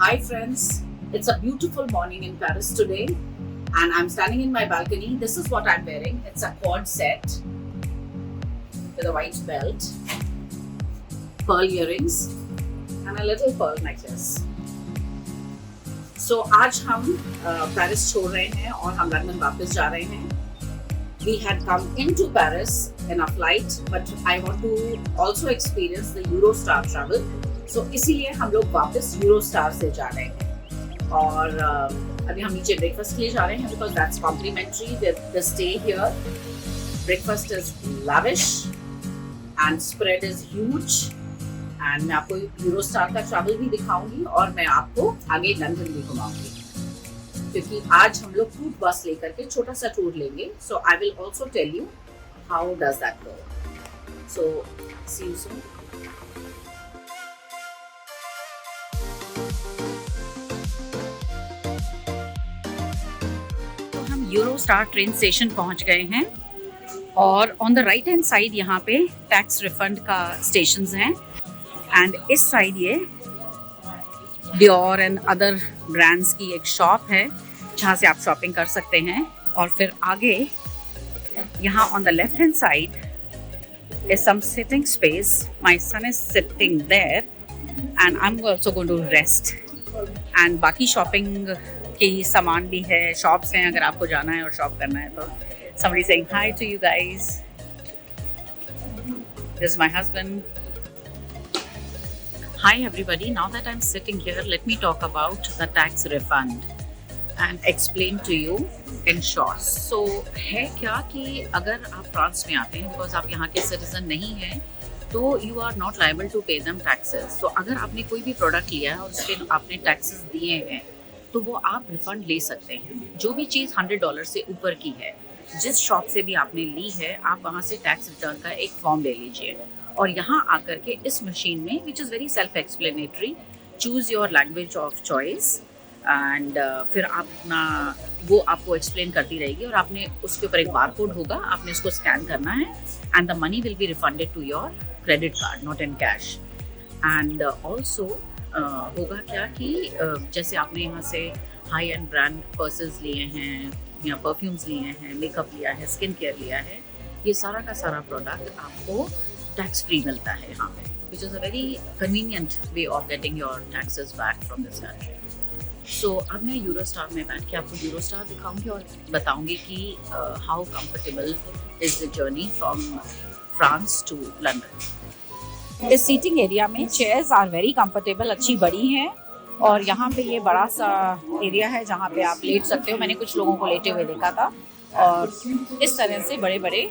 Hi friends, it's a beautiful morning in Paris today and I'm standing in my balcony. This is what I'm wearing. It's a quad set with a white belt, pearl earrings and a little pearl necklace. So आज हम Paris छोड़ रहे हैं और हम London वापस जा रहे हैं. We had come into Paris in a flight, but I want to also experience the Eurostar travel. So इसीलिए हम लोग वापस Eurostar से जा रहे हैं और अभी हम नीचे ब्रेकफास्ट के लिए जा रहे हैं because that's complimentary with the stay here. Breakfast is lavish and spread is huge and मैं आपको Eurostar का ट्रैवल भी दिखाऊंगी और मैं आपको आगे लंदन भी घुमाऊंगी क्योंकि आज हम लोग टूर बस लेकर के छोटा सा टूर लेंगे. So I will also tell you how does that go. So see you soon. Eurostar train station पहुंच गए हैं और on the right hand side यहाँ पे टैक्स रिफंड का स्टेशंस हैं एंड इस साइड ये डियोर एंड अदर ब्रांड्स की एक शॉप है जहाँ से आप शॉपिंग कर सकते हैं. और फिर आगे यहाँ on the left hand side is some sitting space. My son is sitting there and I am also going to rest and बाकी शॉपिंग की सामान भी है, शॉप्स हैं अगर आपको जाना है और शॉप करना है तो. somebody saying hi to you guys. This is my husband. Hi everybody, now that I'm sitting here, let me talk about the tax refund and explain to you in short. So है क्या कि अगर आप France में आते हैं because आप यहाँ के सिटीजन नहीं हैं तो you are not liable to pay them taxes. So अगर आपने कोई भी प्रोडक्ट लिया है और उस पर आपने टैक्सेस दिए हैं तो वो आप रिफंड ले सकते हैं. जो भी चीज़ $100 से ऊपर की है, जिस शॉप से भी आपने ली है, आप वहाँ से टैक्स रिटर्न का एक फॉर्म ले लीजिए और यहाँ आकर के इस मशीन में which is very self explanatory, choose your language of choice and फिर आप अपना वो आपको एक्सप्लेन करती रहेगी और आपने उसके ऊपर एक बार कोड होगा, आपने उसको स्कैन करना है and the money will be refunded to your credit card, not in cash. And also होगा क्या कि जैसे आपने यहाँ से हाई एंड ब्रांड पर्सेस लिए हैं या परफ्यूम्स लिए हैं, मेकअप लिया है, स्किन केयर लिया है, ये सारा का सारा प्रोडक्ट आपको टैक्स फ्री मिलता है यहाँ पे, which is a very convenient way of getting your taxes back from this country. So अब मैं यूरोस्टार में बैठ के आपको यूरोस्टार दिखाऊंगी और बताऊंगी कि how comfortable is the journey from France to London. इस सीटिंग एरिया में चेयर्स आर वेरी कंफर्टेबल, अच्छी बड़ी हैं और यहाँ पे ये बड़ा सा एरिया है जहाँ पे आप लेट सकते हो. मैंने कुछ लोगों को लेटे हुए देखा था और इस तरह से बड़े बड़े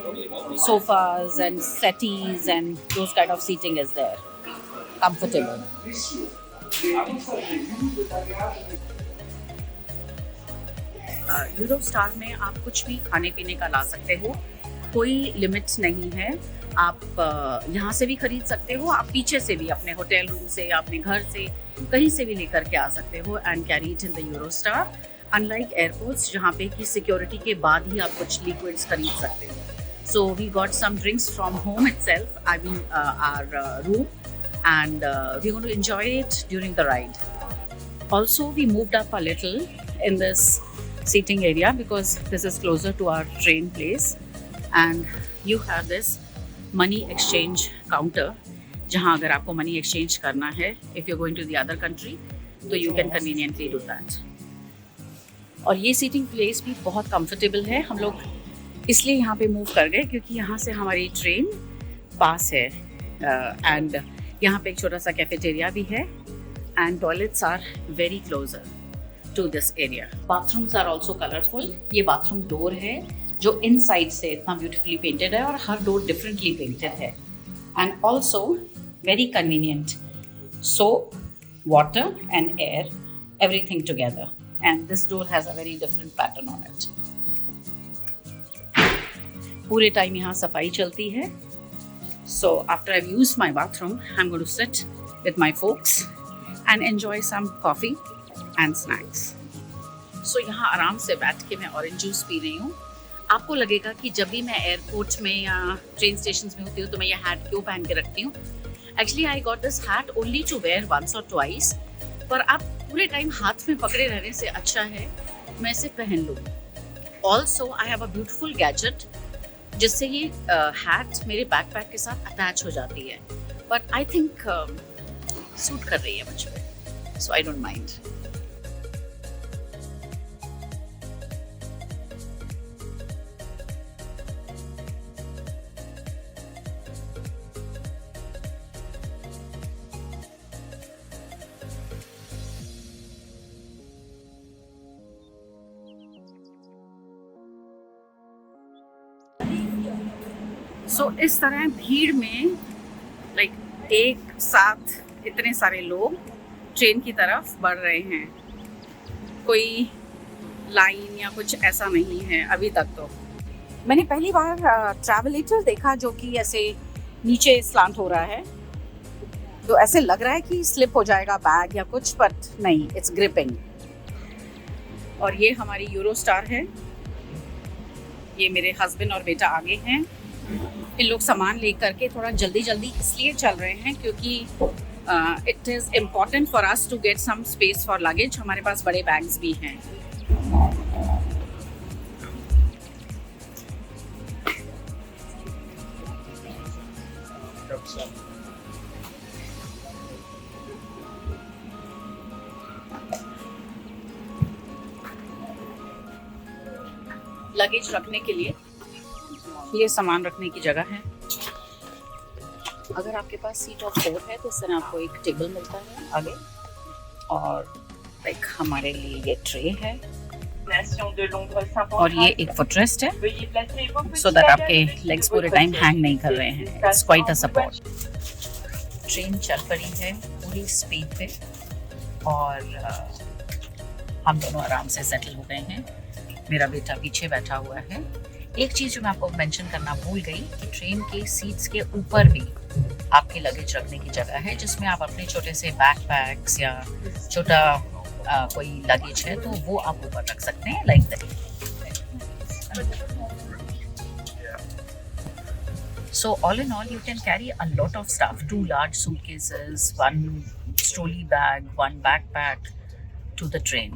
sofas and settees and those kind of seating is there, comfortable. Eurostar में आप कुछ भी खाने पीने का ला सकते हो, कोई लिमिट्स नहीं है. आप यहाँ से भी खरीद सकते हो, आप पीछे से भी अपने होटल रूम से या अपने घर से कहीं से भी लेकर के आ सकते हो and carry it in the Eurostar. Unlike airports जहाँ पे कि सिक्योरिटी के बाद ही आप कुछ लिक्विड्स खरीद सकते हो. So we got some drinks from home itself, I mean our room, and we going to enjoy it during the ride. Also we moved up a little in this seating area because this is closer to our train place and you have this money exchange counter जहाँ अगर आपको money exchange करना है if you're going to the other country तो you can conveniently do that. और ये seating place भी बहुत कंफर्टेबल है. हम लोग इसलिए यहाँ पे मूव कर गए क्योंकि यहाँ से हमारी ट्रेन पास है एंड यहाँ पे एक छोटा सा कैफेटेरिया भी है and toilets are very closer to this area. Bathrooms are also colorful. ये बाथरूम डोर है जो इनसाइड से इतना ब्यूटीफुली पेंटेड है और हर डोर डिफरेंटली पेंटेड है and also very convenient. Soap, water and air, everything together. And this door has a very different pattern on it. पूरे टाइम यहाँ सफाई चलती है. So after I've used my bathroom, I'm going to sit with my folks and enjoy some coffee and snacks. So यहाँ आराम से बैठ के मैं ऑरेंज जूस पी रही हूँ. आपको लगेगा कि जब भी मैं एयरपोर्ट में या ट्रेन स्टेशन में होती हूँ तो मैं ये हैट क्यों पहन के रखती हूँ. Actually I got this hat only to wear once or twice. पर अब पूरे टाइम हाथ में पकड़े रहने से अच्छा है मैं इसे पहन लूँ। Also I have a beautiful gadget जिससे ये हैट मेरे बैकपैक के साथ अटैच हो जाती है, बट आई थिंक सूट कर रही है मुझ पर, सो आई डोंट माइंड। सो इस तरह भीड़ में लाइक एक साथ इतने सारे लोग ट्रेन की तरफ बढ़ रहे हैं। कोई लाइन या कुछ ऐसा नहीं है अभी तक। तो मैंने पहली बार ट्रैवलेटर देखा जो कि ऐसे नीचे स्लांट हो रहा है, तो ऐसे लग रहा है कि स्लिप हो जाएगा बैग या कुछ, बट नहीं, इट्स ग्रिपिंग। और ये हमारी यूरोस्टार है, ये मेरे हस्बैंड और बेटा आगे हैं। इन लोग सामान लेकर के थोड़ा जल्दी जल्दी इसलिए चल रहे हैं क्योंकि it is important for us to get some space for luggage. हमारे पास बड़े बैग्स भी हैं। लगेज रखने के लिए ये सामान रखने की जगह है। अगर आपके पास सीट ऑफ 4 है तो इस तरह आपको एक टेबल मिलता है आगे, और लाइक हमारे लिए ये ट्रे है और ये एक फुटरेस्ट है, सो दैट आपके लेग्स पूरे टाइम हैंग नहीं कर रहे हैं। It's quite a support. Train चल पड़ी है पूरी स्पीड पे और हम दोनों आराम से सेटल हो गए हैं। मेरा बेटा पीछे बैठा हुआ है। एक चीज़ जो मैं आपको मेंशन करना भूल गई कि ट्रेन के सीट्स के ऊपर भी आपके लगेज रखने की जगह है, जिसमें आप अपने छोटे से बैकपैक्स या छोटा कोई लगेज है तो वो आप ऊपर रख सकते हैं, like that. So all in all, you can carry a lot of stuff: 2 large suitcases, 1 trolley bag, 1 backpack to the train.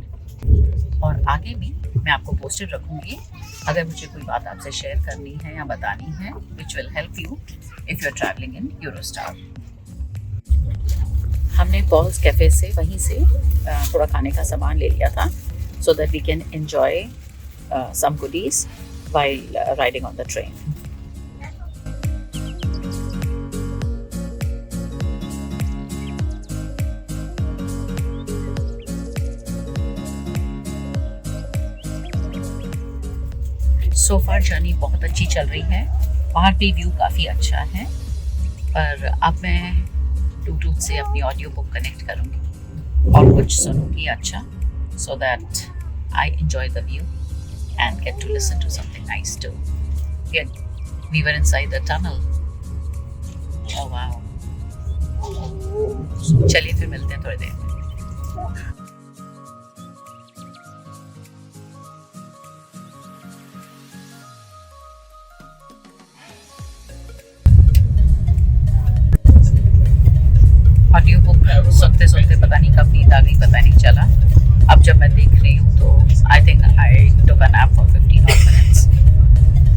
और आगे भी मैं आपको पोस्टेड रखूंगी अगर मुझे कोई बात आपसे शेयर करनी है या बतानी है, which will help you if you are travelling in Eurostar. हमने पॉल्स कैफ़े से वहीं से थोड़ा खाने का सामान ले लिया था, so that we can enjoy some goodies while riding on the train. So far journey बहुत अच्छी चल रही है। बाहर भी व्यू काफ़ी अच्छा है, पर अब मैं ब्लूटूथ से अपनी ऑडियो बुक कनेक्ट करूँगी और कुछ सुनूँगी अच्छा, so that I enjoy the view and get to listen to something nice too. We were inside the tunnel. Oh wow. चलिए फिर मिलते हैं थोड़ी देर में। ऑडियो बुक सुनते सुनते पता नहीं कब नींद आ गई, पता नहीं चला। अब जब मैं देख रही हूँ तो I think I took a nap for 15 minutes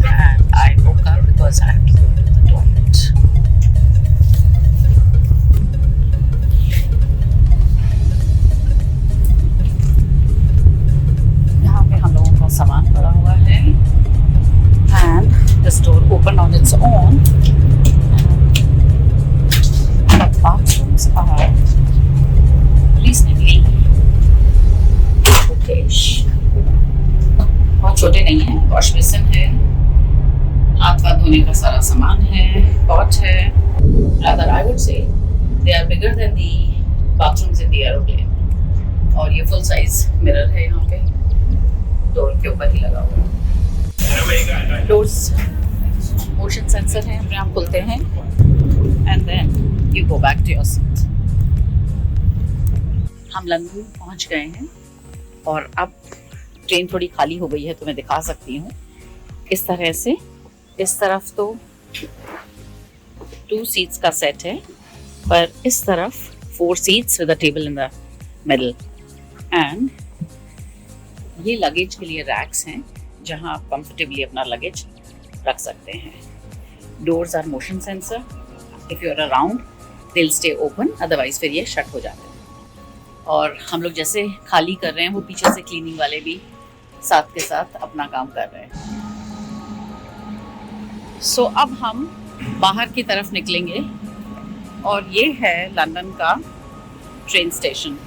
and I woke up because I have to go to the toilet. यहाँ पे हम लोगों का सामान पड़ा हुआ है and the store open on its own. Bathrooms are reasonably okayish. बहुत छोटे नहीं हैं। वॉश बेसिन है, हाथ वाथ धोने का सारा सामान है, पॉट है। Rather, I would say they are bigger than the bathrooms in the aeroplane. और ये full size mirror है यहाँ पे, डोर के ऊपर ही लगा हुआ। डोर्स मोशन सेंसर है, अपने आप खुलते हैं and then you go back to your seat. हम लंदन पहुंच गए हैं और अब ट्रेन थोड़ी खाली हो गई है तो मैं दिखा सकती हूँ। इस तरह से इस तरफ तो 2 सीट्स का सेट है, पर इस तरफ 4 seats with a table in the middle. And ये लगेज के लिए रैक्स हैं जहां आप कंफर्टेबली अपना लगेज रख सकते हैं. Doors are motion sensor. If you are around they will stay open, otherwise फिर ये शट हो जाते हैं. और हम लोग जैसे खाली कर रहे हैं वो पीछे से क्लीनिंग वाले भी साथ के साथ अपना काम कर रहे हैं. सो अब हम बाहर की तरफ निकलेंगे और ये है लंदन का ट्रेन स्टेशन.